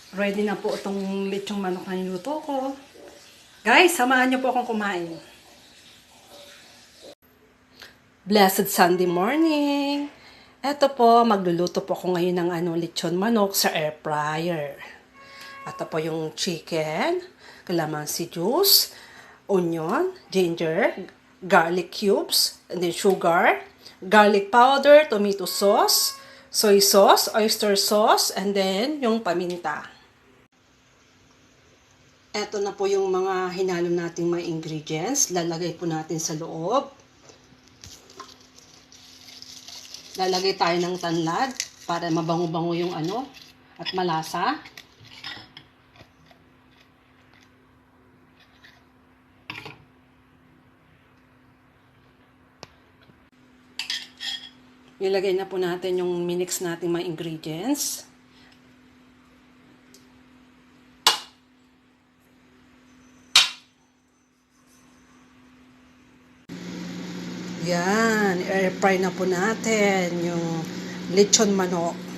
Ready na po itong lechong manok na niluto ko. Guys, samahan niyo po akong kumain. Blessed Sunday morning! Eto po, magluluto po ako ngayon ng lechon manok sa air fryer. Ito po yung chicken, calamansi juice, onion, ginger, garlic cubes, and then sugar, garlic powder, tomato sauce, soy sauce, oyster sauce, and then yung paminta. Eto na po yung mga hinalo nating mga ingredients. Lalagay po natin sa loob. Lalagay tayo ng tanlad para mabango-bango yung at malasa. Ilagay na po natin yung minix nating mga ingredients. Yan, air fry na po natin yung lechon manok.